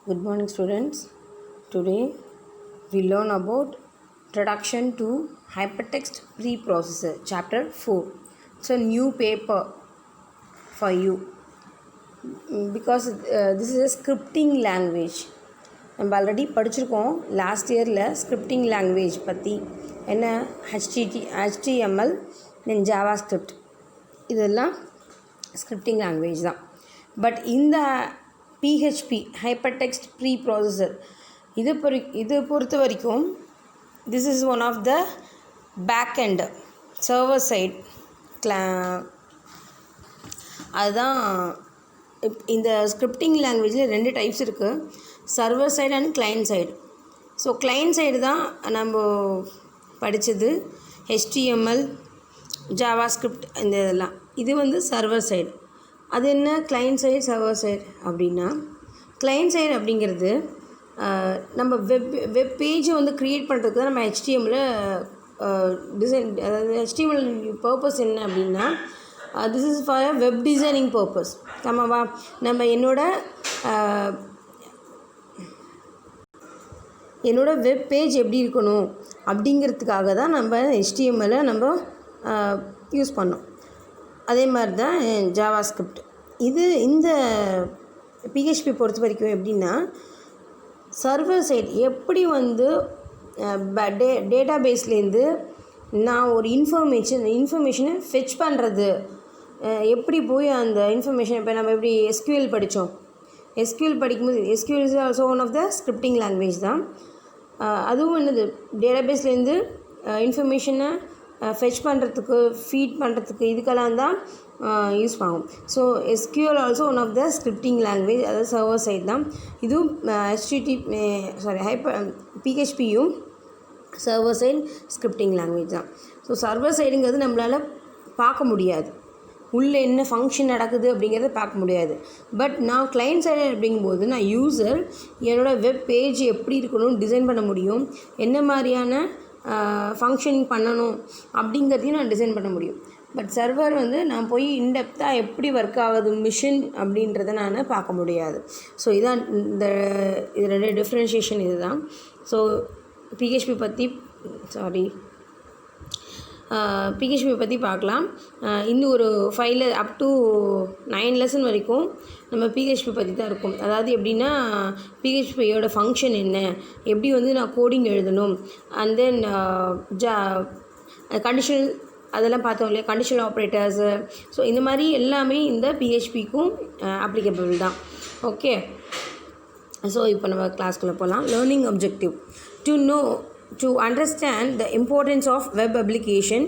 Good morning, students. Today we learn about Introduction to Hypertext Preprocessor, Chapter 4. It's a new paper for you because this is a scripting language. நம்ம already படிச்சிருக்கோம் last இயரில் scripting language பற்றி என்ன HTML then java script இதெல்லாம் scripting language தான். But இந்த PHP hypertext pre processor இது பொறுத்த வரைக்கும் this is one of the back end server side அதுதான். இந்த ஸ்கிரிப்டிங் லாங்குவேஜில் 2 டைப்ஸ் இருக்குது, server side and client side. So client side தான் நம்ம படித்தது HTML ஜாவா ஸ்கிரிப்ட் இந்த இதெல்லாம். இது வந்து சர்வர் சைடு. அது என்ன கிளைண்ட் சைடு சர்வர் சைடு அப்படின்னா, கிளைண்ட் சைடு அப்படிங்கிறது நம்ம வெப் பேஜை வந்து க்ரியேட் பண்ணுறதுக்கு தான் நம்ம HTML டிசைன். அதாவது HTML பர்பஸ் என்ன அப்படின்னா, this is for web designing purpose. நம்ம என்னோட வெப் பேஜ் எப்படி இருக்கணும் அப்படிங்கிறதுக்காக தான் நம்ம HTML நம்ம யூஸ் பண்ணோம். அதே மாதிரி தான் ஜாவா ஸ்கிரிப்ட். இந்த PHP பொறுத்த வரைக்கும் எப்படின்னா, சர்வர் சைட் எப்படி வந்து டேட்டா பேஸ்லேருந்து நான் ஒரு இன்ஃபர்மேஷனை ஃபெச் பண்ணுறது, எப்படி போய் அந்த இன்ஃபர்மேஷன். இப்போ நம்ம எப்படி SQL படித்தோம், SQL படிக்கும்போது SQL is also one of the scripting language தான். அதுவும் என்னது, டேட்டா பேஸ்லேருந்து இன்ஃபர்மேஷனை ஃபெச் பண்ணுறதுக்கு ஃபீட் பண்ணுறதுக்கு இதுக்கெல்லாம் தான் யூஸ் ஆகும். So SQL also one of the scripting language, அதாவது சர்வர் சைட் தான். இதுவும் PHPயும் சர்வர் சைட் ஸ்கிரிப்டிங் லாங்குவேஜ் தான். ஸோ சர்வர் சைடுங்கிறது நம்மளால் பார்க்க முடியாது, உள்ளே என்ன ஃபங்க்ஷன் நடக்குது அப்படிங்கிறத பார்க்க முடியாது. பட் நான் கிளைண்ட் சைடு அப்படிங்கும்போது நான் யூசர் என்னோடய வெப் பேஜ் எப்படி இருக்கணும் டிசைன் பண்ண முடியும், என்ன மாதிரியான ஃபங்க்ஷனிங் பண்ணணும் அப்படிங்கிறதையும் நான் டிசைன் பண்ண முடியும். பட் சர்வர் வந்து நான் போய் இன்டெப்த்தாக எப்படி ஒர்க் ஆகுது மிஷின் அப்படின்றத நான் பார்க்க முடியாது. ஸோ இதான் இது 2 டிஃப்ரென்ஷியேஷன் இது தான். ஸோ PHP பற்றி பார்க்கலாம். இன்னும் ஒரு 5 அப் டு 9 லெசன் வரைக்கும் நம்ம PHP பற்றி தான் இருக்கும். அதாவது எப்படின்னா, PHPயோட ஃபங்க்ஷன் என்ன, எப்படி வந்து நான் கோடிங் எழுதணும், அண்ட் தென் கண்டிஷனல் அதெல்லாம் பார்த்தோம் இல்லையா, கண்டிஷனல் ஆப்ரேட்டர்ஸு. ஸோ இந்த மாதிரி எல்லாமே இந்த PHPக்கும் அப்ளிகபிள் தான். ஓகே, ஸோ இப்போ நம்ம கிளாஸ்க்குள்ளே போகலாம். Learning objective: to understand the importance of web application,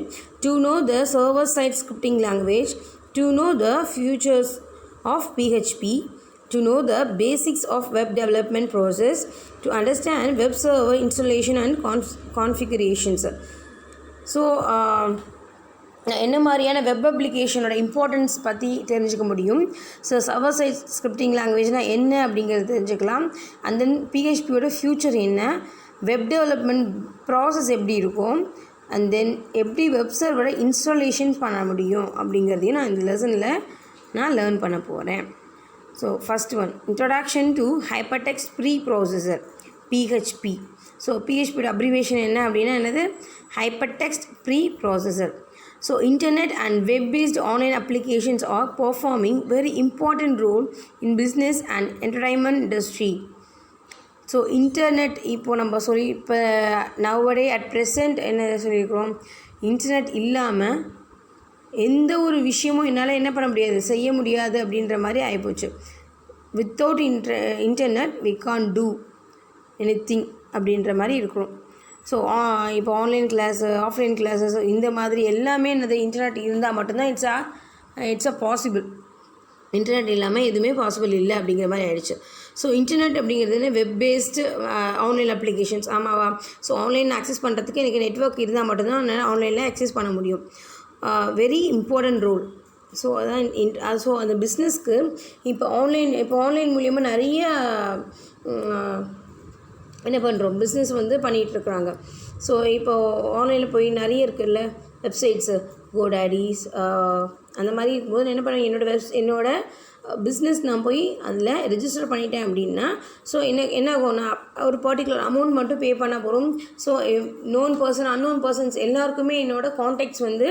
to know the server-side scripting language, to know the features of PHP, to know the basics of web development process, to understand web server installation and configurations. So என்ன மாதிரியான web அப்ளிகேஷனோட importance பற்றி தெரிஞ்சுக்க முடியும். So server side scripting லாங்குவேஜ்னால் என்ன அப்படிங்கிறது தெரிஞ்சுக்கலாம். And then PHPயோட future என்ன, web development process எப்படி இருக்கும், அண்ட் தென் எப்படி வெப் சர்வரை இன்ஸ்டாலேஷன் பண்ண முடியும் அப்படிங்கிறதையும் நான் இந்த லெசனில் நான் லேர்ன் பண்ண போகிறேன். So first one, introduction to hypertext pre processor PHP. So PHPயோட அப்ரிவேஷன் என்ன அப்படின்னா என்னது, hypertext pre processor. So internet and web-based online applications are performing very important role in business and entertainment industry. So internet இப்போ nowadays at present என்ன சொல்லியிருக்கிறோம், internet இல்லாமல் எந்த ஒரு விஷயமும் என்னால் என்ன பண்ண முடியாது, செய்ய முடியாது அப்படின்ற மாதிரி ஆகிப்போச்சு. Without internet we can't do anything அப்படின்ற மாதிரி இருக்கிறோம். ஸோ இப்போ ஆன்லைன் கிளாஸு, ஆஃப்லைன் கிளாஸஸ் இந்த மாதிரி எல்லாமே என்னது, இன்டர்நெட் இருந்தால் மட்டும்தான் இட்ஸ் அ பாசிபிள். இன்டர்நெட் இல்லாமல் எதுவுமே பாசிபிள் இல்லை அப்படிங்கிற மாதிரி ஆகிடுச்சு. ஸோ இன்டர்நெட் அப்படிங்கிறது வெப் பேஸ்டு ஆன்லைன் அப்ளிகேஷன்ஸ். ஆமாவா? ஸோ ஆன்லைன் ஆக்சஸ் பண்ணுறதுக்கு எனக்கு நெட்வொர்க் இருந்தால் மட்டும்தான் என்னால் ஆன்லைனில் ஆக்சஸ் பண்ண முடியும். Very important role. ஸோ அதான் ஸோ அந்த பிஸ்னஸ்க்கு இப்போ ஆன்லைன் மூலியமாக நிறைய என்ன பண்ணுறோம், பிஸ்னஸ் வந்து பண்ணிகிட்ருக்குறாங்க. ஸோ இப்போது ஆன்லைனில் போய் நிறைய இருக்குல்ல வெப்சைட்ஸு, GoDaddy's அந்த மாதிரி இருக்கும்போது என்ன பண்ணுவேன், என்னோடய பிஸ்னஸ் நான் போய் அதில் ரெஜிஸ்டர் பண்ணிட்டேன் அப்படின்னா ஸோ என்ன ஆகும், நான் ஒரு பர்டிகுலர் அமௌண்ட் மட்டும் பே பண்ண போகிறோம். So known person unknown persons எல்லாருக்குமே என்னோடய கான்டாக்ட்ஸ் வந்து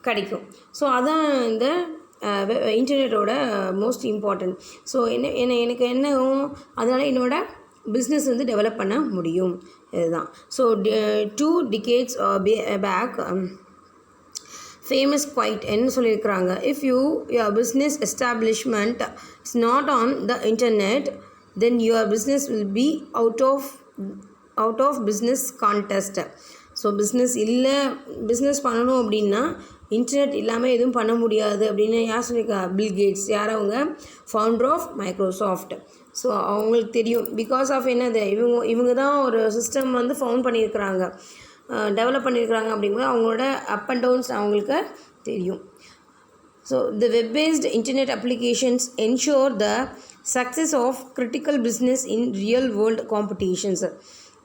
கிடைக்கும். ஸோ அதான் இந்த இன்டர்நெட்டோட மோஸ்ட் இம்பார்ட்டன்ட். ஸோ எனக்கு என்ன ஆகும், அதனால் என்னோடய பிஸ்னஸ் வந்து டெவலப் பண்ண முடியும். இதுதான். So 2 decades back famous quote என்ன சொல்லியிருக்கிறாங்க, if your business establishment is not on the internet, then your business will be out of business contest. So business பண்ணணும் அப்படின்னா இன்டர்நெட் இல்லாமல் எதுவும் பண்ண முடியாது அப்படின்னு யார் சொல்லியிருக்கா, பில் கேட்ஸ். யார் அவங்க, ஃபவுண்டர் ஆஃப் மைக்ரோசாஃப்ட். ஸோ அவங்களுக்கு தெரியும், பிகாஸ் ஆஃப் என்னது, இவங்க தான் ஒரு சிஸ்டம் வந்து ஃபவுண்ட் பண்ணியிருக்கிறாங்க, டெவலப் பண்ணியிருக்கிறாங்க. அப்படிங்கும்போது அவங்களோட அப் அண்ட் டவுன்ஸ் அவங்களுக்கு தெரியும். So the web-based internet applications ensure the success of critical business in real world competitions.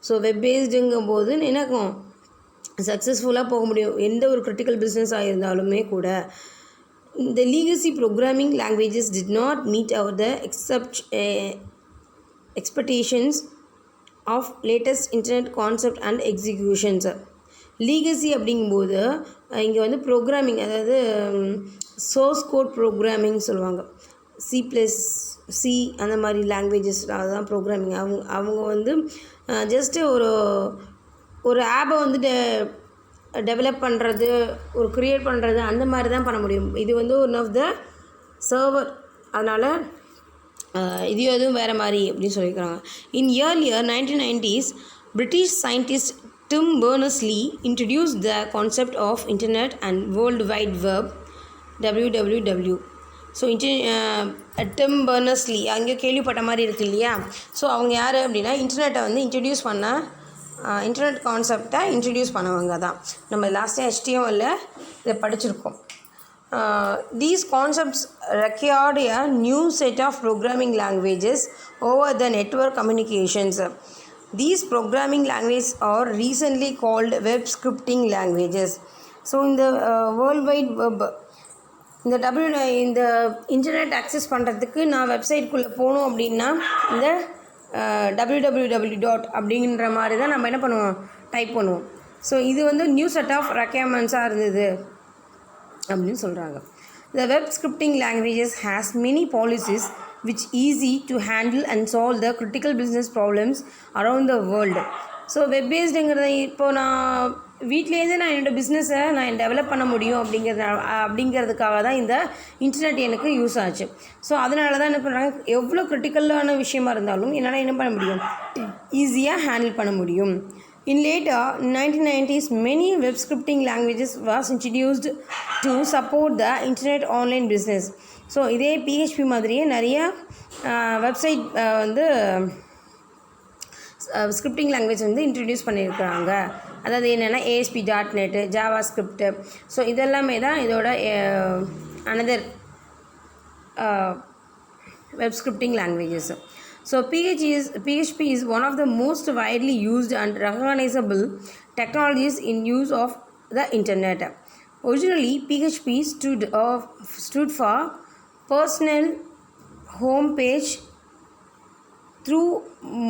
So வெப்-பேஸ்டுங்கும் போது எனக்கும் சக்ஸஸ்ஃபுல்லாக போக முடியும் எந்த ஒரு கிரிட்டிக்கல் பிஸ்னஸாக இருந்தாலுமே கூட. The legacy programming languages did not meet the expectations of latest internet concept and executions. Legacy அப்படிங்கும்போது இங்கே வந்து ப்ரோக்ராமிங், அதாவது சோர்ஸ் கோட் ப்ரோக்ராமிங் சொல்லுவாங்க, C++, அந்த மாதிரி லாங்குவேஜஸ் அதுதான் ப்ரோக்ராமிங். அவங்க வந்து ஜஸ்ட்டு ஒரு ஆப்பை வந்து டெவலப் பண்ணுறது, ஒரு க்ரியேட் பண்ணுறது, அந்த மாதிரி தான் பண்ண முடியும். இது வந்து ஒன் ஆஃப் த சர்வர், அதனால் இது எதுவும் வேறு மாதிரி அப்படின்னு சொல்லியிருக்கிறாங்க. In year 1990s, British scientist Tim Berners Lee introduced the concept of internet and world wide web, WWW. So Tim Berners Lee அங்கே கேள்விப்பட்ட மாதிரி இருக்குது இல்லையா. ஸோ அவங்க யார் அப்படின்னா இன்டர்நெட்டை வந்து இன்டர்நெட் கான்செப்டை இன்ட்ரடியூஸ் பண்ணவங்க தான். நம்ம லாஸ்ட்டாக HTML இதை படிச்சிருக்கோம். These concepts required a new set of programming languages over the network communications. These programming languages are recently called web scripting languages. So in the world wide web, இந்த internet access பண்ணுறதுக்கு நான் வெப்சைட்குள்ளே போகணும் அப்படின்னா இந்த www. அப்படிங்கிற மாதிரி தான் நம்ம என்ன பண்ணுவோம், டைப் பண்ணுவோம். ஸோ இது வந்து நியூ செட் ஆஃப் ரெக்யர்மெண்ட்ஸாக இருந்தது அப்படின்னு சொல்கிறாங்க. The web scripting languages has many policies which easy to handle and solve the critical business problems around the world. So web பேஸ்டுங்கிறத இப்போ நான் வீட்டிலேருந்தே நான் என்னோடய பிஸ்னஸை நான் டெவலப் பண்ண முடியும் அப்படிங்கிறதுக்காக தான் இந்த இன்டர்நெட் எனக்கு யூஸ் ஆச்சு. ஸோ அதனால தான் என்ன பண்ணுறாங்க, எவ்வளோ கிரிட்டிக்கலான விஷயமா இருந்தாலும் என்னால் என்ன பண்ண முடியும், ஈஸியாக ஹேண்டில் பண்ண முடியும். In later 1990s, many web scripting languages was introduced to support the internet online business. So இதே PHP மாதிரியே நிறைய வெப்சைட் வந்து ஸ்கிரிப்டிங் லாங்குவேஜ் வந்து இன்ட்ரடியூஸ் பண்ணியிருக்கிறாங்க. அதாவது என்னென்னா ASP.NET, JavaScript. ஸோ இதெல்லாமே தான் இதோட another web scripting languages. So PHP is one of the most widely used and recognizable technologies in use of the internet. Originally, PHP stood for Personal Home Page. Through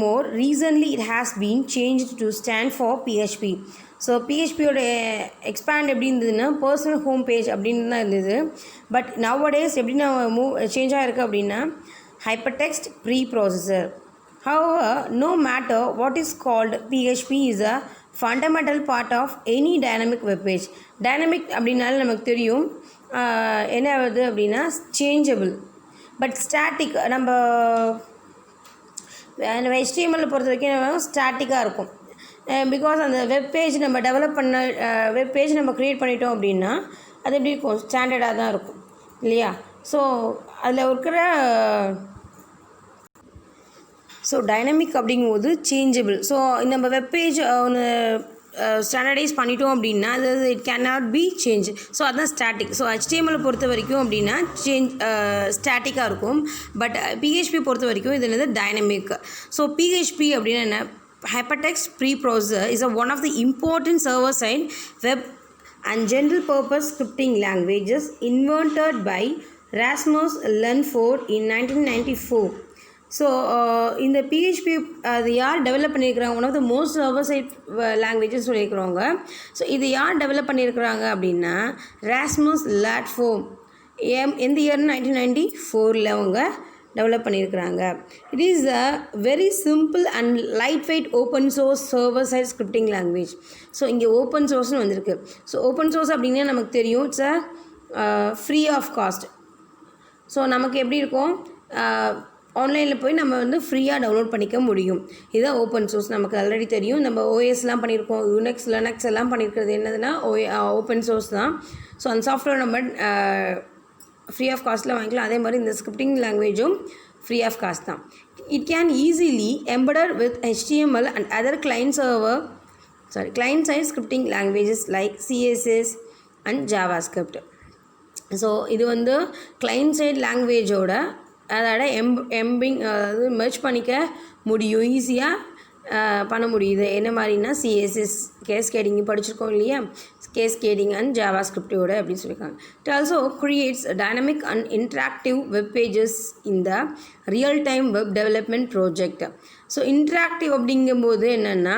more recently, it has been changed to stand for PHP. So பிஹெச்பியோட expand எப்படி இருந்ததுன்னா personal home page அப்படின்னு தான் இருந்தது. But nowadays எப்படி நான் change ஆகிருக்கு அப்படின்னா hypertext preprocessor. However, no matter what is called, PHP is a fundamental part of any dynamic web page. Dynamic அப்படின்னால நமக்கு தெரியும் என்ன ஆகுது அப்படின்னா சேஞ்சபிள். பட் ஸ்டாட்டிக் நம்ம HTML பொறுத்த வரைக்கும் ஸ்டாட்டிக்காக இருக்கும். பிகாஸ் அந்த வெப்பேஜ் நம்ம டெவலப் பண்ண வெப்பேஜ் நம்ம க்ரியேட் பண்ணிட்டோம் அப்படின்னா அது எப்படி இருக்கும், ஸ்டாண்டர்டாக தான் இருக்கும் இல்லையா. ஸோ அதில் இருக்கிற டைனமிக் அப்படிங்கும்போது சேஞ்சபிள். ஸோ நம்ம வெப்பேஜ் ஒன்று ஸ்டாண்டர்டைஸ் பண்ணிட்டோம் அப்படின்னா அது it can not be change. So அதுதான் ஸ்டாட்டிக். ஸோ HTML பொறுத்த வரைக்கும் அப்படின்னா ஸ்டாட்டிக்காக இருக்கும். பட் PHP பொறுத்த வரைக்கும் இது என்னது டைனமிக். ஸோ PHP அப்படின்னா என்ன, hypertext preprocessor is one of the important server-side web and general purpose scripting languages invented by Rasmus Lundford in 1994. So இந்த PHP அது யார் டெவலப் பண்ணியிருக்கிறாங்க, one of the most server side languages சொல்லியிருக்கிறவங்க. So இது யார் develop பண்ணியிருக்கிறாங்க அப்படின்னா Rasmus லாட்ஃபோர்ட். எந்த இயர்னு 1994 அவங்க டெவலப் பண்ணியிருக்கிறாங்க. It is a very simple and light weight open source server side scripting language. So இங்கே ஓப்பன் சோர்ஸ்னு வந்திருக்கு. ஸோ ஓப்பன் சோர்ஸ் அப்படின்னா நமக்கு தெரியும், it's a free of cost. So நமக்கு எப்படி இருக்கும், ஆன்லைனில் போய் நம்ம வந்து ஃப்ரீயாக டவுன்லோட் பண்ணிக்க முடியும். இதுதான் ஓப்பன் சோர்ஸ். நமக்கு ஆல்ரெடி தெரியும், நம்ம ஓஎஸ்லாம் பண்ணியிருக்கோம், யூனிக்ஸ் லினக்ஸ் எல்லாம் பண்ணியிருக்கிறது என்னதுன்னா ஓப்பன் சோர்ஸ் தான். ஸோ அந்த சாஃப்ட்வேர் நம்ம ஃப்ரீ ஆஃப் காஸ்ட்டில் வாங்கிக்கலாம். அதே மாதிரி இந்த ஸ்கிரிப்டிங் லாங்குவேஜும் ஃப்ரீ ஆஃப் காஸ்ட் தான். It can easily embedded with HTML and other client side scripting languages like CSS and JavaScript. So இது வந்து கிளைண்ட் சைட் லாங்குவேஜோட அதோட எம்பிங் அதாவது மெர்ஜ் பண்ணிக்க முடியும், ஈஸியாக பண்ண முடியுது. என்ன மாதிரினா CSS கேஸ்கேடிங் படிச்சிருக்கோம் இல்லையா, கேஸ்கேடிங் அண்ட் ஜாவாஸ்கிரிப்டோட அப்படின்னு சொல்லியிருக்காங்க. It also creates dynamic and interactive web pages in the real time web development project. So interactive அப்படிங்கும்போது என்னென்னா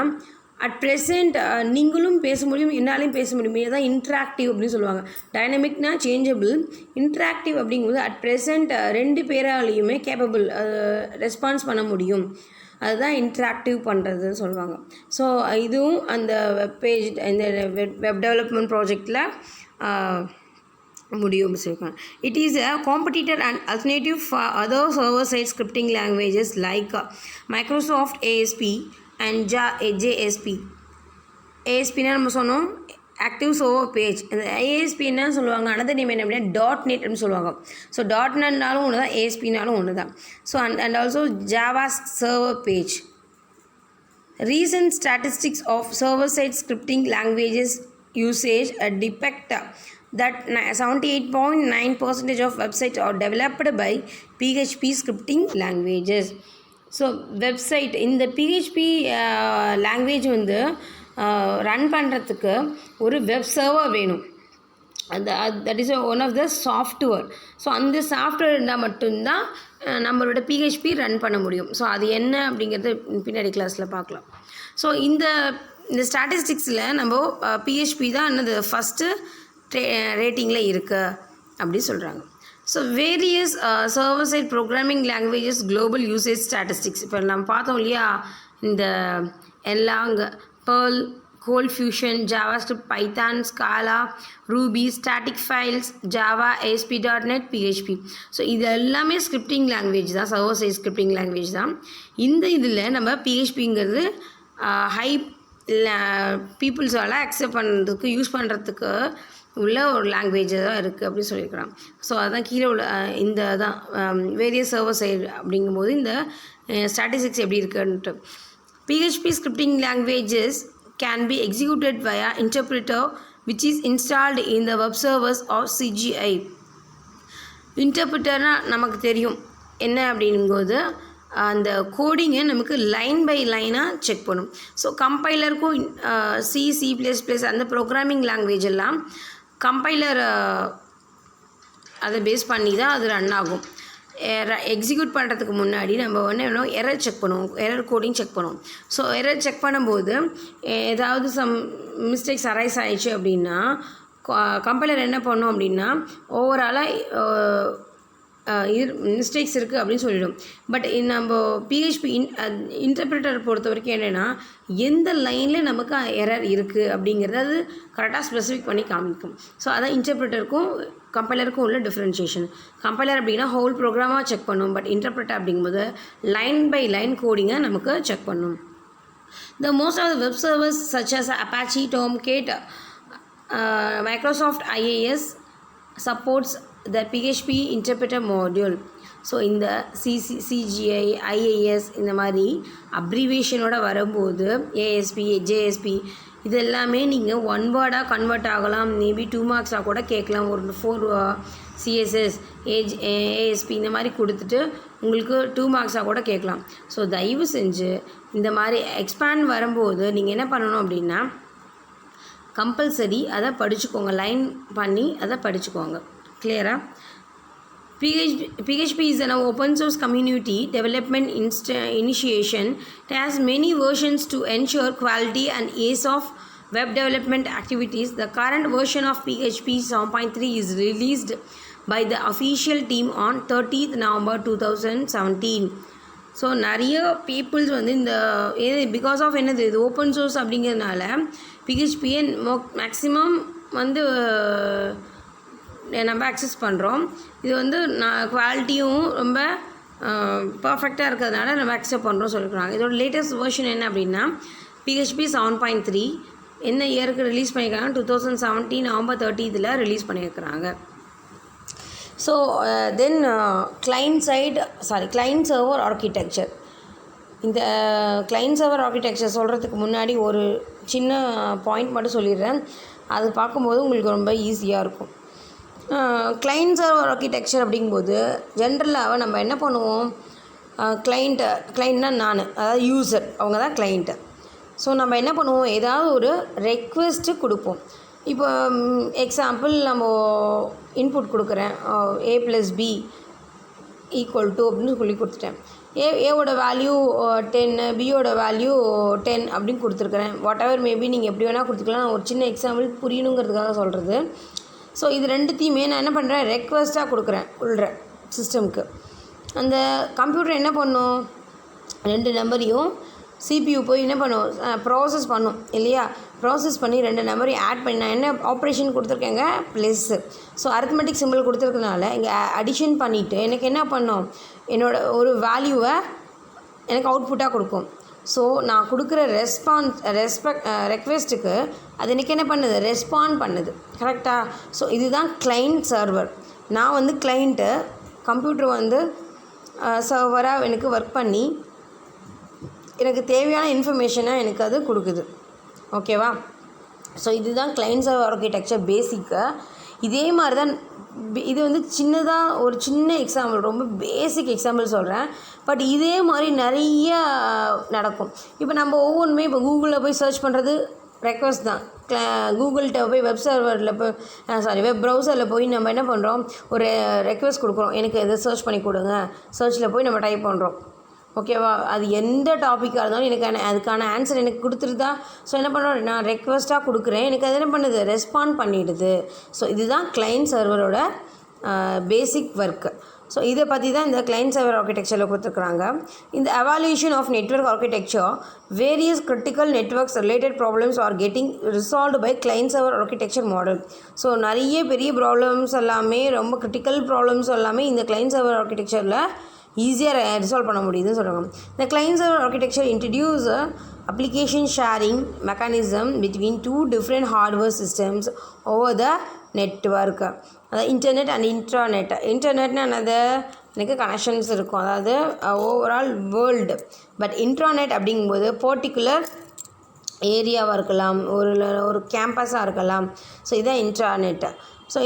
அட் ப்ரெசென்ட் நீங்களும் பேச முடியும், என்னாலையும் பேச முடியும். இதுதான் இன்ட்ராக்டிவ் அப்படின்னு சொல்லுவாங்க. டைனமிக்னா சேஞ்சபிள், இன்ட்ராக்டிவ் அப்படிங்கும்போது அட் ப்ரெசென்ட் ரெண்டு பேராலையுமே கேப்பபிள் ரெஸ்பான்ஸ் பண்ண முடியும். அதுதான் இன்ட்ராக்டிவ் பண்ணுறதுன்னு சொல்லுவாங்க. ஸோ இதுவும் அந்த வெப்பேஜ் இந்த வெப் டெவலப்மெண்ட் ப்ராஜெக்டில் முடியும் சொல்லியிருக்காங்க. It is a competitor and alternative for other server side scripting languages like Microsoft ASP and JSP. ASPனா நம்ம சொன்னோம் ஆக்டிவ் சர்வர் பேஜ். அந்த ASP என்ன சொல்லுவாங்க, அனதர் நேம் என்ன அப்படின்னா .NET அப்படின்னு சொல்லுவாங்க. ஸோ .NETனாலும் ஒன்று தான், ASPனாலும் ஒன்று தான். So and also Java server page. Recent statistics of server-side scripting languages usage depict that 78.9% of websites are developed by PHP scripting languages. So website இந்த PHP லாங்குவேஜ் வந்து ரன் பண்ணுறதுக்கு ஒரு வெப் சர்வர் வேணும். That is one of the software. So அந்த software இருந்தால் மட்டும்தான் நம்மளோட PHP run பண்ண முடியும். ஸோ அது என்ன அப்படிங்கிறது பின்னாடி கிளாஸில் பார்க்கலாம். ஸோ இந்த ஸ்டாட்டிஸ்டிக்ஸில் நம்ம PHP தான் என்னது ஃபஸ்ட்டு ரேட்டிங்கில் இருக்குது அப்படி சொல்கிறாங்க. So various server side programming languages global usage statistics. இப்போ நம்ம பார்த்தோம் இல்லையா, இந்த எல்லாங்க Perl, Cold Fusion, JavaScript, Python, Scala, Ruby, static files, Java, ASP.NET, PHP. So இது எல்லாமே ஸ்கிரிப்டிங் லாங்குவேஜ் தான், சர்வர் சைட் ஸ்கிரிப்டிங் லாங்குவேஜ் தான். இந்த இதில் நம்ம PHPங்கிறது ஹை பீப்புள்ஸால் அக்செப்ட் பண்ணுறதுக்கு யூஸ் பண்ணுறதுக்கு உள்ள ஒரு லாங்குவேஜ் தான் இருக்குது அப்படின்னு சொல்லியிருக்கிறாங்க. ஸோ அதுதான் கீழே உள்ள இந்த தான் வேரியஸ் சர்வர் சைடு அப்படிங்கும்போது இந்த ஸ்டாட்டிஸ்டிக்ஸ் எப்படி இருக்குன்ட்டு. PHP scripting languages can be executed via interpreter which is installed in the web servers or CGI. இன்டர்பிரிட்டர்னா நமக்கு தெரியும் என்ன அப்படிங்கும்போது அந்த கோடிங்கை நமக்கு லைன் பை லைனாக செக் பண்ணும். ஸோ கம்பைலருக்கும் C++ அந்த ப்ரோக்ராமிங் லாங்குவேஜ் எல்லாம் கம்பைலர் அதை பேஸ் பண்ணி தான் அது ரன் ஆகும். எக்ஸிக்யூட் பண்ணுறதுக்கு முன்னாடி நம்ம என்ன எரர் செக் பண்ணுவோம், எரர் கோடிங் செக் பண்ணுவோம். ஸோ எரர் செக் பண்ணும்போது ஏதாவது மிஸ்டேக்ஸ் அரைஸ் ஆயிடுச்சு அப்படின்னா கம்பைலர் என்ன பண்ணும் அப்படின்னா ஓவராலாக மிஸ்டேக்ஸ் இருக்குது அப்படின்னு சொல்லிடும். பட் நம்ம PHP இன்டர்பிரிட்டர் பொறுத்த வரைக்கும் என்னென்னா எந்த லைனில் நமக்கு எரர் இருக்குது அப்படிங்கிறது அது கரெக்டாக ஸ்பெசிஃபிக் பண்ணி காமிக்கும். ஸோ அதான் இன்டர்பிரிட்டருக்கும் கம்பைலருக்கும் உள்ள டிஃப்ரென்ஷியேஷன். கம்பைலர் அப்படின்னா ஹோல் ப்ரோக்ராமாக செக் பண்ணும், பட் இன்டர்பிரிட்டர் அப்படிங்கும்போது லைன் பை லைன் கோடிங்கை நமக்கு செக் பண்ணும். The most of the web servers such as Apache, Tomcat, Microsoft IIS supports the PHP interpreter module. So இந்த CGI, IIS இந்த மாதிரி அப்ரிவேஷனோட வரும்போது ASP, JSP இது எல்லாமே நீங்கள் ஒன் வேர்டாக கன்வெர்ட் ஆகலாம். மேபி 2 மார்க்ஸாக கூட கேட்கலாம். ஒரு 4 CSS, ASP இந்த மாதிரி கொடுத்துட்டு உங்களுக்கு 2 மார்க்ஸாக கூட கேட்கலாம். ஸோ தயவு செஞ்சு இந்த மாதிரி எக்ஸ்பேண்ட் வரும்போது நீங்கள் என்ன பண்ணணும் அப்படின்னா கம்பல்சரி அதை படிச்சுக்கோங்க, லைன் பண்ணி அதை படிச்சுக்கோங்க. கிளியரா? PHP is an open source community development initiation. It has many versions to ensure quality and ease of web development activities. The current version of PHP 7.3 is released by the official team on 30th November 2017. So நிறைய peoples வந்து இந்த because of என்னது இது open source அப்படிங்கிறதுனால பிஹெச்பியை maximum வந்து நம்ம access பண்ணுறோம். இது வந்து குவாலிட்டியும் ரொம்ப பர்ஃபெக்டாக இருக்கிறதுனால நம்ம அக்செப்ட் பண்ணுறோம் சொல்லிக்கிறாங்க. இதோட லேட்டஸ்ட் வெர்ஷன் என்ன அப்படின்னா PHP 7.3 என்ன இயருக்கு ரிலீஸ் பண்ணியிருக்காங்க 2017 நவம்பர் 30th ரிலீஸ் பண்ணியிருக்கிறாங்க. So then client server architecture. இந்த கிளைண்ட் சர்வர் ஆர்கிடெக்சர் சொல்கிறதுக்கு முன்னாடி ஒரு சின்ன பாயிண்ட் மட்டும் சொல்லிடுறேன். அது பார்க்கும்போது உங்களுக்கு ரொம்ப ஈஸியாக இருக்கும். கிளைண்ட் சர்வர் ஆர்கிடெக்சர் அப்படிங்கும்போது ஜென்ரலாக நம்ம என்ன பண்ணுவோம், கிளைண்ட்னா நான், அதாவது யூசர், அவங்க தான் கிளைண்ட்டு. ஸோ நம்ம என்ன பண்ணுவோம், ஏதாவது ஒரு ரெக்வெஸ்ட்டு கொடுப்போம். இப்போ எக்ஸாம்பிள் நம்ம இன்புட் கொடுக்குறேன், A+B = அப்படின்னு சொல்லி கொடுத்துட்டேன். ஏவோட வேல்யூ 10, பியோட வேல்யூ 10 அப்படின்னு கொடுத்துருக்குறேன். வாட் எவர் மேபி நீங்கள் எப்படி வேணால் கொடுத்துக்கலாம். நான் ஒரு சின்ன எக்ஸாம்பிள் புரியணுங்கிறதுக்காக சொல்கிறது. ஸோ இது ரெண்டுத்தையுமே நான் என்ன பண்ணுறேன், ரெக்வெஸ்ட்டாக கொடுக்குறேன் உள்ள சிஸ்டம்க்கு. அந்த கம்ப்யூட்டர் என்ன பண்ணும், ரெண்டு நம்பரையும் CPU போய் என்ன பண்ணும், ப்ராசஸ் பண்ணும் இல்லையா. ப்ராசஸ் பண்ணி ரெண்டு நம்பரையும் ஆட் பண்ணி நான் என்ன ஆப்ரேஷன் கொடுத்துருக்கேங்க, ப்ளஸ்ஸு. ஸோ அரித்மெட்டிக் சிம்பிள் கொடுத்துருக்கனால இங்கே அடிஷன் பண்ணிவிட்டு எனக்கு என்ன பண்ணும், என்னோட ஒரு வேல்யூவை எனக்கு அவுட்புட்டாக கொடுக்கும். ஸோ நான் கொடுக்குற ரெக்வெஸ்ட்டுக்கு அது எனக்கு என்ன பண்ணுது, ரெஸ்பாண்ட் பண்ணுது. கரெக்டாக? ஸோ இதுதான் கிளைண்ட் சர்வர். நான் வந்து கிளைண்ட்டு, கம்ப்யூட்டர் வந்து சர்வராக எனக்கு ஒர்க் பண்ணி எனக்கு தேவையான இன்ஃபர்மேஷனை எனக்கு அது கொடுக்குது. ஓகேவா? ஸோ இதுதான் கிளைண்ட் சர்வர் ஆர்கிடெக்சர் பேசிக்கு. இதே மாதிரி தான் இது வந்து சின்னதாக ஒரு சின்ன எக்ஸாம்பிள், ரொம்ப பேசிக் எக்ஸாம்பிள் சொல்கிறேன். பட் இதே மாதிரி நிறைய நடக்கும். இப்போ நம்ம ஒவ்வொன்றுமே இப்போ கூகுளில் போய் சர்ச் பண்ணுறது ரெக்வஸ்ட் தான். கூகுள்கிட்ட போய் வெப் ப்ரௌசரில் போய் நம்ம என்ன பண்ணுறோம், ஒரு ரெக்வஸ்ட் கொடுக்குறோம், எனக்கு எதை சர்ச் பண்ணி கொடுங்க. சர்ச்சில் போய் நம்ம டைப் பண்ணுறோம். ஓகேவா? அது எந்த டாப்பிக்காக இருந்தாலும் அதுக்கான ஆன்சர் எனக்கு கொடுத்துருதா. ஸோ என்ன பண்ணுறோம், நான் ரெக்வெஸ்ட்டாக கொடுக்குறேன், எனக்கு அது என்ன பண்ணுது, ரெஸ்பாண்ட் பண்ணிடுது. ஸோ இதுதான் கிளைண்ட் சர்வரோட பேசிக் ஒர்க்கு. ஸோ இதை பற்றி தான் இந்த கிளைண்ட் சர்வர் ஆர்கிடெக்சரில் கொடுத்துருக்குறாங்க. இந்த evaluation of network architecture, various critical networks related problems are getting resolved by client server architecture model. So நிறைய பெரிய ப்ராப்ளம்ஸ் எல்லாமே, ரொம்ப கிரிட்டிக்கல் ப்ராப்ளம்ஸ் எல்லாமே இந்த கிளைண்ட் சர்வர் ஆர்கிடெக்சரில் ஈஸியாக ரிசால்வ் பண்ண முடியுதுன்னு சொல்கிறாங்க. இந்த client server architecture introduce application sharing mechanism between 2 different hardware systems over the network. அதாவது இன்டர்நெட் அண்ட் இன்ட்ராநெட். இன்டர்நெட்னா என்னது, எனக்கு கனெக்ஷன்ஸ் இருக்கும், அதாவது ஓவரால் வேர்ல்டு. பட் இன்ட்ராநெட் அப்படிங்கும்போது பர்டிகுலர் ஏரியாவாக இருக்கலாம், ஒரு கேம்பஸாக இருக்கலாம். ஸோ இதுதான் இன்ட்ராநெட். ஸோ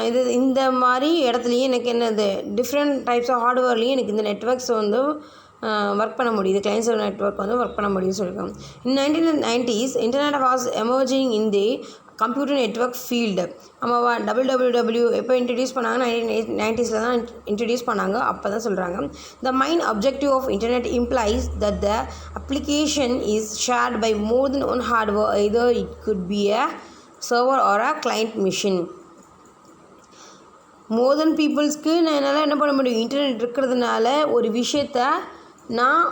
இது இந்த மாதிரி இடத்துலையும் எனக்கு என்னது, டிஃப்ரெண்ட் டைப்ஸ் ஆஃப் ஹார்ட்வேர்லேயும் எனக்கு இந்த நெட்வொர்க்ஸ் வந்து ஒர்க் பண்ண முடியுது, கிளைண்ட் சர்வர் நெட்வொர்க் வந்து ஒர்க் பண்ண முடியுதுன்னு சொல்லியிருக்காங்க. In 1990s internet was emerging in the computer network field. ஆமாவா? WWW எப்போ இன்ட்ரடியூஸ் பண்ணாங்க, 1990s தான் இன்ட்ரடியூஸ் பண்ணாங்க. அப்போ தான் சொல்கிறாங்க, the main objective of internet implies that the application is shared by more than one hardware, either it could be a server or a client machine. More than பீப்புள்ஸ்க்கு நான் என்னால் என்ன பண்ண முடியும், இன்டர்நெட் இருக்கிறதுனால ஒரு விஷயத்த நான்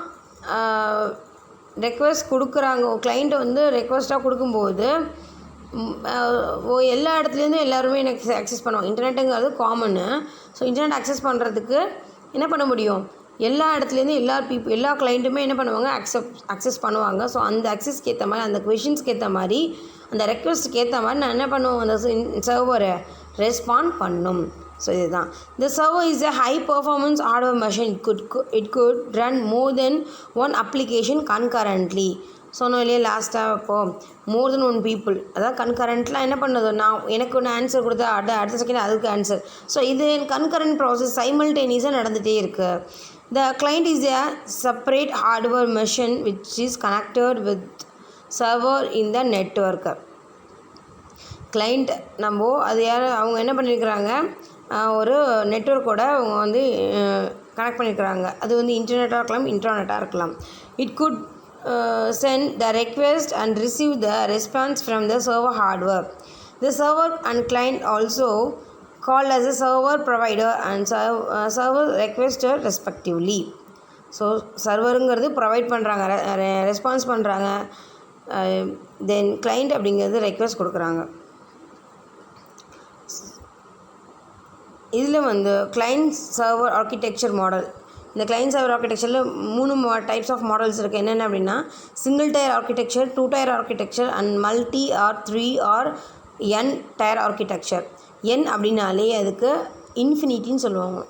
ரெக்வெஸ்ட் கொடுக்குறாங்க, கிளைண்ட்டை வந்து ரெக்வெஸ்ட்டாக கொடுக்கும்போது எல்லா இடத்துலேருந்தும் எல்லாருமே எனக்கு அக்சஸ் பண்ணுவாங்க. இன்டர்நெட்டுங்கிறது காமனு. ஸோ இன்டர்நெட் அக்சஸ் பண்ணுறதுக்கு என்ன பண்ண முடியும், எல்லா இடத்துலேருந்து எல்லா கிளைண்ட்டுமே என்ன பண்ணுவாங்க, அக்சஸ் பண்ணுவாங்க. ஸோ அந்த அக்சஸ்க்கு ஏற்ற மாதிரி, அந்த கொஷின்ஸ்க்கு ஏற்ற மாதிரி, அந்த ரெக்வெஸ்ட்டுக்கு ஏற்ற மாதிரி நான் என்ன பண்ணுவோம், அந்த சர்வரை ரெஸ்பாண்ட் பண்ணும். ஸோ இதுதான். The server is a high performance hardware machine. It could run more than one application concurrently. சொன்னோம் இல்லையா லாஸ்ட்டாக, இப்போது மோர் தென் ஒன் பீப்புள், அதாவது கன்கரண்ட்லாம் என்ன பண்ணுது, நான் எனக்கு ஒன்று ஆன்சர் கொடுத்தா அடுத்த செகண்ட் அதுக்கு ஆன்சர். ஸோ இது கன்கரண்ட் ப்ராசஸ் சைமல்டேனியஸாக நடந்துகிட்டே இருக்குது. The client is a separate hardware machine which is connected with server in the network. Client நம்ம அது அவங்க என்ன பண்ணியிருக்கிறாங்க, ஒரு நெட்வொர்க்கோட அவங்க வந்து கனெக்ட் பண்ணியிருக்கிறாங்க. அது வந்து இன்டர்நெட்டாக இருக்கலாம், இன்ட்ராநெட்டாக இருக்கலாம். It good send the request and receive the response from the server hardware. The server and client also called as a server provider and server requester respectively. So சர்வருங்கிறது ப்ரொவைட் பண்ணுறாங்க, ரெஸ்பான்ஸ் பண்ணுறாங்க, then client அப்படிங்கிறது request கொடுக்குறாங்க. இதில் வந்து client server architecture model. இந்த client server ஆர்கிடெக்சரில் 3 types of models இருக்குது. என்னென்ன அப்படின்னா single tier architecture, 2 tier architecture and multi or 3 or N tier architecture. N அப்படின்னாலே அதுக்கு இன்ஃபினிட்டின்னு சொல்லுவாங்க.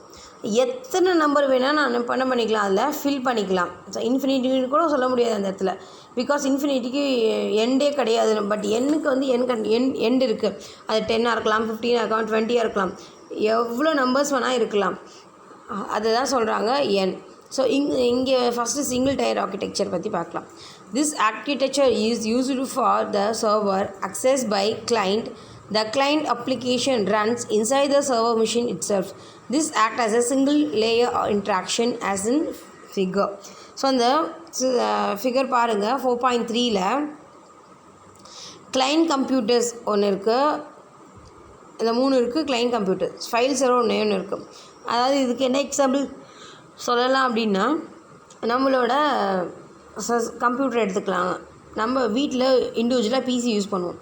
எத்தனை நம்பர் வேணால் நான் பண்ணிக்கலாம், அதில் ஃபில் பண்ணிக்கலாம். ஸோ இன்ஃபினிட்டின்னு கூட சொல்ல முடியாது அந்த இடத்துல, பிகாஸ் இன்ஃபினிட்டிக்கு எண்டே கிடையாது. பட் எண்ணுக்கு வந்து எண்ட் இருக்குது. அது 10 இருக்கலாம், 15 இருக்கலாம், 20 இருக்கலாம், எவ்வளோ நம்பர்ஸ் வேணால் இருக்கலாம். அதை தான் சொல்கிறாங்க என். ஸோ இங்கே ஃபஸ்ட்டு சிங்கிள் டயர் ஆர்கிடெக்சர் பற்றி பார்க்கலாம். This architecture is used for the server access by client. The client application runs inside the server machine itself. This acts as a single layer interaction as in figure. So அந்த figure பாருங்கள் 4.3ல் client computers ஒன்று இருக்குது, இந்த 3 இருக்குது. Client computer file server ஒன்று இருக்குது. அதாவது இதுக்கு என்ன எக்ஸாம்பிள் சொல்லலாம் அப்படின்னா, நம்மளோட கம்ப்யூட்டர் எடுத்துக்கலாங்க. நம்ம வீட்டில் இண்டிவிஜுவலாக பிசி யூஸ் பண்ணுவோம்,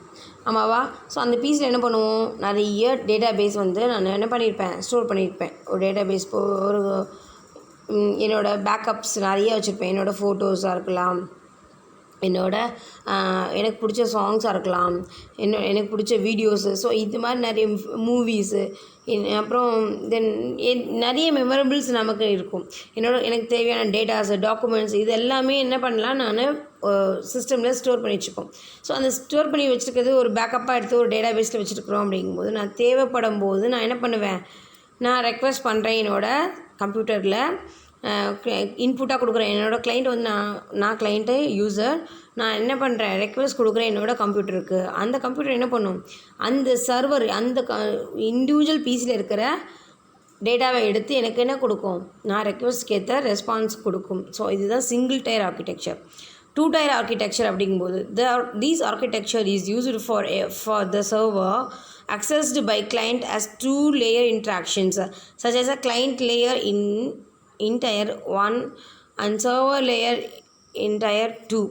ஆமாவா? ஸோ அந்த பிசியில் என்ன பண்ணுவோம், நிறைய டேட்டா பேஸ் வந்து நான் என்ன பண்ணியிருப்பேன், ஸ்டோர் பண்ணியிருப்பேன். ஒரு டேட்டா பேஸ் ஒரு என்னோடய பேக்கப்ஸ் நிறைய வச்சுருப்பேன். என்னோடய ஃபோட்டோஸாக இருக்கலாம், எனக்கு பிடிச்ச சாங்ஸாக இருக்கலாம், எனக்கு பிடிச்ச வீடியோஸு. ஸோ இது மாதிரி நிறைய மூவிஸு, அப்புறம் தென் நிறைய மெமரபிள்ஸ் நமக்கு இருக்கும். எனக்கு தேவையான டேட்டாஸு, டாக்குமெண்ட்ஸ், இது எல்லாமே என்ன பண்ணலாம், நான் சிஸ்டமில் ஸ்டோர் பண்ணி வச்சுப்போம். ஸோ அந்த ஸ்டோர் பண்ணி வச்சுருக்கிறது ஒரு பேக்கப்பாக எடுத்து ஒரு டேட்டா பேஸில் வச்சுருக்குறோம். அப்படிங்கும்போது நான் தேவைப்படும் போது நான் என்ன பண்ணுவேன், நான் ரெக்வெஸ்ட் பண்ணுறேன். என்னோடய கம்ப்யூட்டரில் இன்புட்டாக கொடுக்குறேன். என்னோடய கிளைண்ட் வந்து நான் கிளைண்ட்டு யூசர், நான் என்ன பண்ணுறேன், ரெக்வெஸ்ட் கொடுக்குறேன் என்னோடய கம்ப்யூட்டருக்கு. அந்த கம்ப்யூட்டர் என்ன பண்ணும், அந்த சர்வர் அந்த இண்டிவிஜுவல் பிசியில் இருக்கிற டேட்டாவை எடுத்து எனக்கு என்ன கொடுக்கும், நான் ரெக்வெஸ்ட்க்கு ஏற்ற ரெஸ்பான்ஸ் கொடுக்கும். ஸோ இதுதான் single tier architecture. 2 tier architecture அப்படிங்கும்போது these architecture is used for the server accessed by client as 2 layer interactions such as a client layer in tier 1 and server layer in tier 2.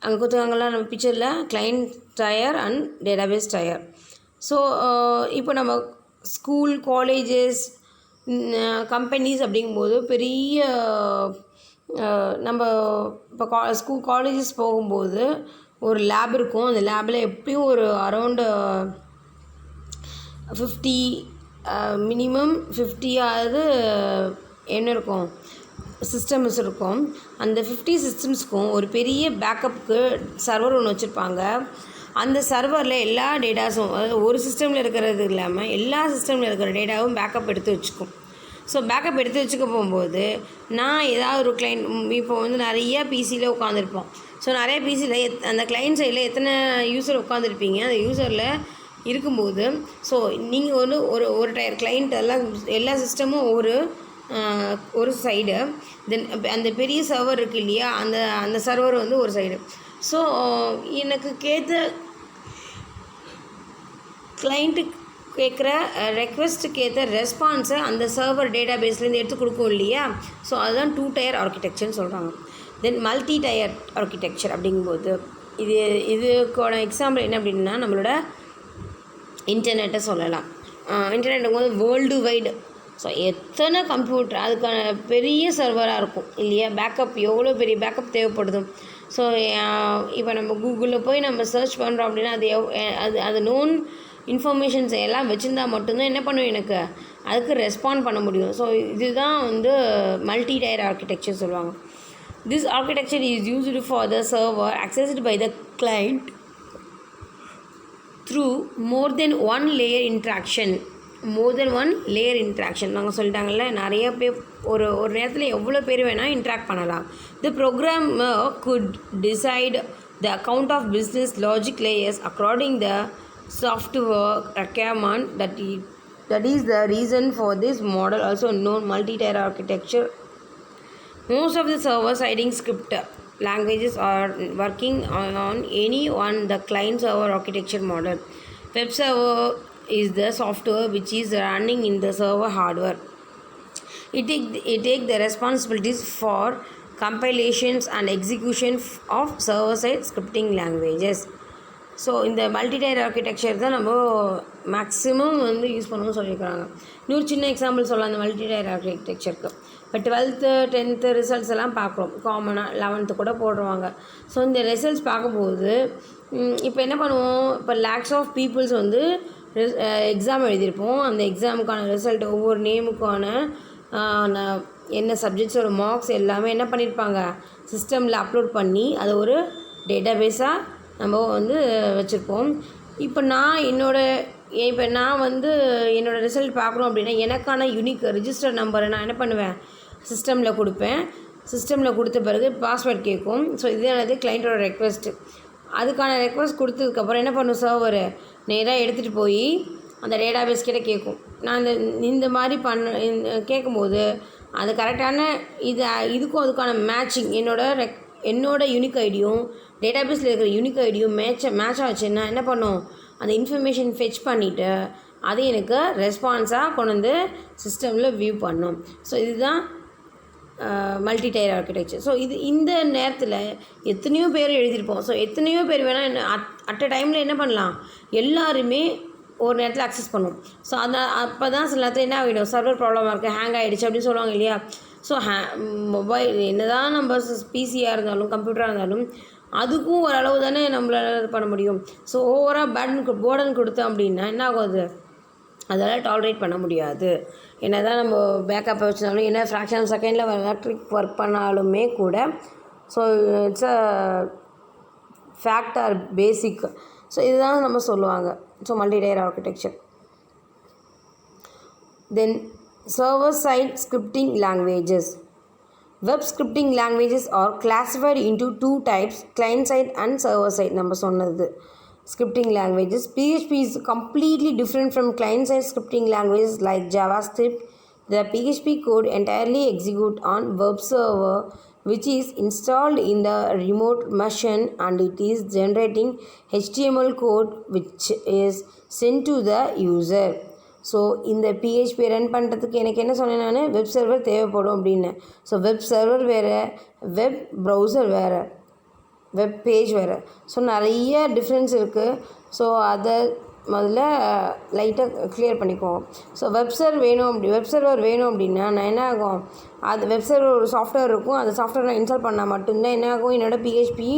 அங்கே கொடுத்துருக்காங்களா நம்ம பிக்சரில் client tier and database tier. So இப்போ நம்ம school, colleges, companies அப்படிங்கும்போது பெரிய நம்ம இப்போ காலேஜஸ் போகும்போது ஒரு லேப் இருக்கும். அந்த லேபில் எப்படியும் ஒரு அரௌண்டு 50 மினிமம் 50 என்ன இருக்கும், சிஸ்டம்ஸ் இருக்கும். அந்த 50 சிஸ்டம்ஸ்க்கும் ஒரு பெரிய பேக்கப்புக்கு சர்வர் ஒன்று வச்சுருப்பாங்க. அந்த சர்வரில் எல்லா டேட்டாஸும், அதாவது ஒரு சிஸ்டமில் இருக்கிறது இல்லாமல் எல்லா சிஸ்டமில் இருக்கிற டேட்டாவும் பேக்கப் எடுத்து வச்சுக்கும். ஸோ பேக்கப் எடுத்து வச்சுக்க போகும்போது நான் ஏதாவது ஒரு கிளைண்ட், இப்போ வந்து நிறையா பிசியில் உட்காந்துருப்போம். ஸோ நிறைய பிசியில் அந்த கிளைண்ட் சைடில் எத்தனை யூசர் உட்காந்துருப்பீங்க, அந்த யூசரில் இருக்கும்போது ஸோ நீங்கள் வந்து ஒரு டயர் கிளைண்ட் எல்லா சிஸ்டமும் ஒரு சைடு, தென் அந்த பெரிய சர்வர் இருக்குது இல்லையா, அந்த சர்வர் வந்து ஒரு சைடு. ஸோ எனக்கு கிளைண்ட்டுக்கு கேட்குற ரெக்வெஸ்ட்டுக்கு ஏற்ற ரெஸ்பான்ஸை அந்த சர்வர் டேட்டா பேஸ்லேருந்து எடுத்து கொடுக்கும் இல்லையா. ஸோ அதுதான் 2 டயர் ஆர்கிடெக்சர்னு சொல்கிறாங்க. தென் மல்டி டயர் ஆர்கிடெக்சர் அப்படிங்கும்போது இதுக்கான எக்ஸாம்பிள் என்ன அப்படின்னா, நம்மளோட இன்டர்நெட்டை சொல்லலாம். இன்டர்நெட்டுங்கும் போது வேர்ல்டு வைடு. ஸோ எத்தனை கம்ப்யூட்டர் அதுக்கான பெரிய சர்வராக இருக்கும் இல்லையா, பேக்கப் எவ்வளோ பெரிய பேக்கப் தேவைப்படுது. ஸோ இப்போ நம்ம கூகுளில் போய் நம்ம சர்ச் பண்ணுறோம் அப்படின்னா அது நோன் இன்ஃபர்மேஷன்ஸ் எல்லாம் வச்சுருந்தா மட்டும்தான் என்ன பண்ணும், எனக்கு அதுக்கு ரெஸ்பாண்ட் பண்ண முடியும். ஸோ இதுதான் வந்து மல்டி டயர் ஆர்கிடெக்சர் சொல்லுவாங்க. This architecture is used for the server accessed by the client through more than one layer interaction. நாங்கள் சொல்லிட்டாங்கல்ல, நிறைய பேர் ஒரு நேரத்தில் எவ்வளோ பேர் வேணால் இன்ட்ராக்ட் பண்ணலாம். த programmer could decide the account of business logic layers according the software requirement that That is the reason for this model, also known multi-tier architecture. Most of the server-side script languages are working on any one the client-server architecture model. Web server is the software which is running in the server hardware. It take the responsibilities for compilations and execution of server-side scripting languages. So இந்த மல்டிடயர் architecture தான் நம்ம maximum வந்து use பண்ணணும்னு சொல்லியிருக்காங்க. இன்னொரு சின்ன example சொல்லலாம் அந்த மல்டிடயர் ஆர்கிடெக்சருக்கு. இப்போ 12th 10th ரிசல்ட்ஸ் எல்லாம் பார்க்குறோம், காமனாக 11th கூட போடுவாங்க. ஸோ இந்த ரிசல்ட்ஸ் பார்க்கும்போது இப்போ என்ன பண்ணுவோம், இப்போ லேக்ஸ் ஆஃப் பீப்புள்ஸ் வந்து எக்ஸாம் எழுதியிருப்போம். அந்த எக்ஸாமுக்கான ரிசல்ட் ஒவ்வொரு நேமுக்கான என்ன சப்ஜெக்ட்ஸோட மார்க்ஸ் எல்லாமே என்ன பண்ணியிருப்பாங்க, சிஸ்டமில் அப்லோட் பண்ணி அதை ஒரு டேட்டாபேஸாக நம்ம வந்து வச்சுருப்போம். இப்போ நான் வந்து என்னோடய ரிசல்ட் பார்க்குறோம் அப்படின்னா எனக்கான யூனிக் ரிஜிஸ்டர் நம்பரை நான் என்ன பண்ணுவேன், சிஸ்டமில் கொடுப்பேன். சிஸ்டமில் கொடுத்த பிறகு பாஸ்வேர்ட் கேட்கும். ஸோ இதுதானது கிளைண்ட்டோட ரெக்வெஸ்ட்டு. அதுக்கான ரெக்வெஸ்ட் கொடுத்ததுக்கப்புறம் என்ன பண்ணும், சர்வர் நேராக எடுத்துகிட்டு போய் அந்த டேட்டாபேஸ் கிட்ட கேட்கும். நான் இந்த மாதிரி கேட்கும்போது அது கரெக்டான இதுக்கும் அதுக்கான மேட்சிங் என்னோட யூனிக் ஐடியும் டேட்டாபேஸில் இருக்கிற யூனிக் ஐடியும் மேட்ச் ஆச்சுன்னா என்ன பண்ணும், அந்த இன்ஃபர்மேஷன் ஃபெச் பண்ணிவிட்டு அதை எனக்கு ரெஸ்பான்ஸாக கொண்டு வந்து சிஸ்டமில் வியூ பண்ணும். ஸோ இதுதான் மல்டி டயர் ஆர்கிடெக்சர். ஸோ இந்த நேரத்தில் எத்தனையோ பேர் எழுதியிருப்போம். ஸோ எத்தனையோ பேர் வேணால் அட் அ டைமில் என்ன பண்ணலாம், எல்லாருமே ஒரு நேரத்தில் அக்சஸ் பண்ணும். ஸோ அப்போ தான் சில நேரத்தில் என்ன ஆகிடும், சர்வர் ப்ராப்ளமாக இருக்குது, ஹேங் ஆகிடுச்சு அப்படின்னு சொல்லுவாங்க இல்லையா. ஸோ மொபைல் என்ன தான் நம்ம பிசியாக இருந்தாலும் கம்ப்யூட்டராக இருந்தாலும் அதுக்கும் ஓரளவு தானே நம்மளால் பண்ண முடியும். ஸோ ஓவராக போர்டன் கொடுத்தோம் அப்படின்னா என்ன ஆகும், அதெல்லாம் டாலரேட் பண்ண முடியாது. என்ன தான் நம்ம பேக்கப்பை வச்சுருந்தாலும் என்ன ஃப்ராக்ஷன் ஆஃப் செகண்டில் எலக்ட்ரிக் ஒர்க் பண்ணாலுமே கூட. So it's a fact or basic. So இதுதான் நம்ம சொல்லுவாங்க. So multilayer architecture. Then server-side scripting languages. Web scripting languages are classified into two types, client-side and server-side. நம்ம சொன்னது scripting languages. PHP is completely different from client-side scripting languages like JavaScript. The PHP code entirely executes on web server which is installed in the remote machine, and it is generating HTML code which is sent to the user. So இந்த PHP run பண்ணுறதுக்கு எனக்கு என்ன சொன்னேன், நான் web server தேவைப்படும் அப்படின்னு. So web server வேறு, web browser வேறு, வெப் பேஜ் வேறு. ஸோ நிறைய டிஃப்ரென்ஸ் இருக்குது. ஸோ அதை முதல்ல லைட்டாக கிளியர் பண்ணிக்குவோம். ஸோ வெப் சர்வர் வேணும் அப்படின்னா நான் என்ன ஆகும், அது வெப் சர்வர் ஒரு சாஃப்ட்வேர் இருக்கும். அந்த சாஃப்ட்வேர் நான் இன்ஸ்டால் பண்ணால் மட்டும்தான் என்ன ஆகும், என்னோடய பிஹெச்பி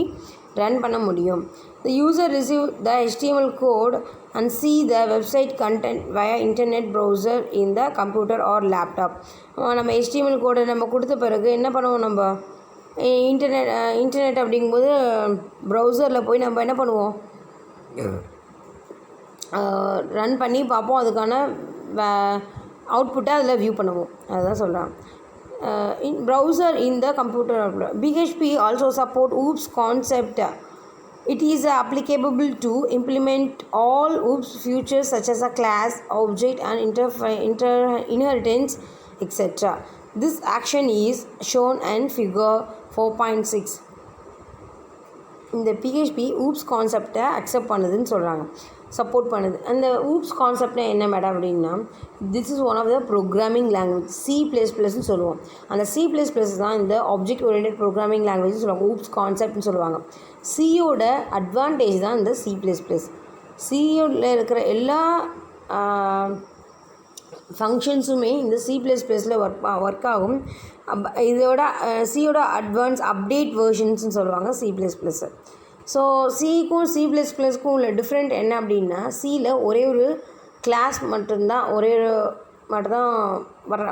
ரன் பண்ண முடியும். The user receive the HTML code and see the website content via internet browser in the computer or laptop. நம்ம HTML கோடை நம்ம கொடுத்த பிறகு என்ன பண்ணுவோம், நம்ம இன்டர்நெட் அப்படிங்கும்போது ப்ரௌசரில் போய் நம்ம என்ன பண்ணுவோம், ரன் பண்ணி பார்ப்போம். அதுக்கான அவுட்புட்டை அதில் வியூ பண்ணுவோம். அதுதான் சொல்கிறேன். In browser in the computer. PHP also support OOPS concept. It is applicable to implement all OOPS features such as a class, object and inheritance, etc. This action is shown in figure 4.6. இந்த PHP OOPS கான்செப்டை accept பண்ணுதுன்னு சொல்கிறாங்க, support பண்ணுது. அந்த oops கான்செப்ட்னா என்ன madam அப்படின்னா, this is one of the programming language. C++ன்னு சொல்லுவோம். அந்த C++ தான் இந்த ஆப்ஜெக்ட் ஓரியன்டட் ப்ரோக்ராமிங் லாங்குவேஜ் சொல்லுவாங்க, ஊப்ஸ் கான்செப்ட்னு சொல்லுவாங்க. சியோட அட்வான்டேஜ் தான் இந்த C++. சியோவில் இருக்கிற எல்லா ஃபங்க்ஷன்ஸுமே இந்த C++ல் ஒர்க் ஆகும். இதோட சியோட அட்வான்ஸ் அப்டேட் வேர்ஷன்ஸ்னு சொல்லுவாங்க C++. ஸோ சிக்கும் C++க்கும் உள்ள டிஃப்ரெண்ட் என்ன அப்படின்னா, சியில் ஒரே ஒரு கிளாஸ் மட்டும்தான்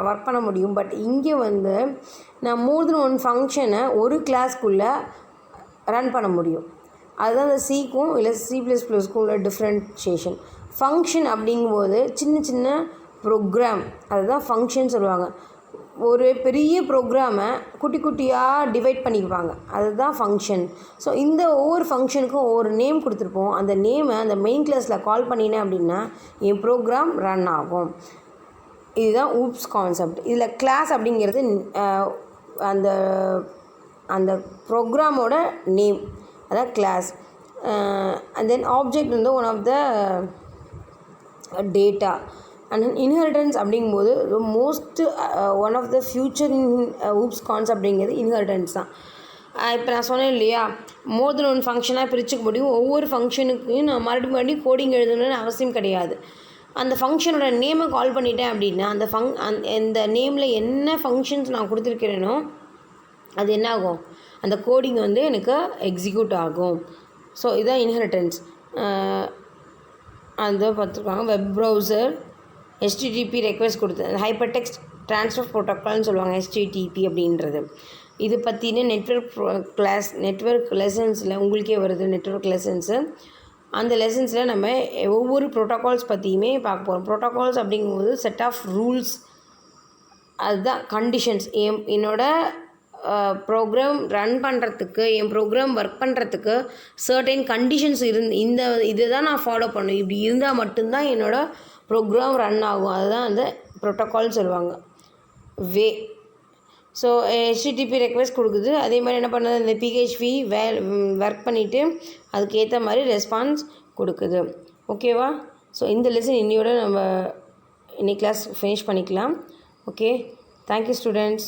ஒர்க் பண்ண முடியும். பட் இங்கே வந்து நான் மோர் தென் ஒன் ஃபங்க்ஷனை ஒரு கிளாஸ்க்குள்ளே ரன் பண்ண முடியும். அதுதான் இந்த சிக்கும் இல்லை C++க்கும் உள்ள டிஃப்ரென்ஷியேஷன். ஃபங்க்ஷன் அப்படிங்கும்போது சின்ன சின்ன ப்ரோக்ராம், அதுதான் ஃபங்க்ஷன் சொல்லுவாங்க. ஒரு பெரிய ப்ரோக்ராமை குட்டி குட்டியாக டிவைட் பண்ணிக்குவாங்க, அதுதான் ஃபங்க்ஷன். ஸோ இந்த ஒவ்வொரு ஃபங்க்ஷனுக்கும் ஒவ்வொரு நேம் கொடுத்துருப்போம். அந்த நேமை அந்த மெயின் கிளாஸில் கால் பண்ணினேன் அப்படின்னா என் ப்ரோக்ராம் ரன் ஆகும். இதுதான் ஊப்ஸ் கான்செப்ட். இதில் கிளாஸ் அப்படிங்கிறது அந்த அந்த ப்ரோக்ராமோட நேம், அதான் கிளாஸ். அண்ட் தென் ஆப்ஜெக்ட் வந்து one of the data. And inheritance அப்படிங்கும்போது most one of the future oops concept அப்படிங்கிறது இன்ஹெரிட்டன்ஸ் தான். இப்போ நான் சொன்னேன் இல்லையா, மோர் தென் ஒன் ஃபங்க்ஷனாக பிரிச்சுக்க முடியும். ஒவ்வொரு ஃபங்க்ஷனுக்கு நான் மறுபடியும் கோடிங் எழுதணும்னு அவசியம் கிடையாது. அந்த ஃபங்க்ஷனோட நேமை கால் பண்ணிட்டேன் அப்படின்னா அந்த நேமில் என்ன ஃபங்க்ஷன்ஸ் நான் கொடுத்துருக்கிறேனோ அது என்ன ஆகும், அந்த கோடிங் வந்து எனக்கு எக்ஸிக்யூட் ஆகும். ஸோ இதுதான் இன்ஹெரிட்டன்ஸ். அந்த பார்த்துருக்காங்க. வெப் ப்ரௌசர் ஹெச்டிடிபி ரெக்வெஸ்ட் கொடுத்து ஹைப்பர் டெக்ஸ்ட் ட்ரான்ஸ்ஃபர் ப்ரோட்டோக்கால்னு சொல்லுவாங்க, ஹெச்டிடிபி அப்படின்றது. இது பற்றின நெட்வொர்க் லெசன்ஸில் உங்களுக்கே வருது, நெட்வொர்க் லெசன்ஸு. அந்த லெசன்ஸில் நம்ம ஒவ்வொரு ப்ரோட்டோகால்ஸ் பற்றியுமே பார்க்க போகிறோம். ப்ரோட்டோகால்ஸ் அப்படிங்கும்போது செட் ஆஃப் ரூல்ஸ், அதுதான் கண்டிஷன்ஸ். என்னோடய ப்ரோக்ராம் ரன் பண்ணுறதுக்கு, என் ப்ரோக்ராம் ஒர்க் பண்ணுறதுக்கு சர்டைன் கண்டிஷன்ஸ் இதை தான் நான் ஃபாலோ பண்ணணும். இப்படி இருந்தால் மட்டும்தான் என்னோடய ப்ரோக்ராம் ரன் ஆகும். அதுதான் அந்த ப்ரோட்டோகால் சொல்லுவாங்க, வே. ஸோ ஹெச்டிடிபி ரெக்வெஸ்ட் கொடுக்குது. அதே மாதிரி என்ன பண்ணுது, இந்த பிஹெச்பி ஒர்க் பண்ணிவிட்டு அதுக்கேற்ற மாதிரி ரெஸ்பான்ஸ் கொடுக்குது. ஓகேவா? ஸோ இந்த லெசன் இன்னையோட நம்ம இன்னைக்கு கிளாஸ் ஃபினிஷ் பண்ணிக்கலாம். Okay, thank you students.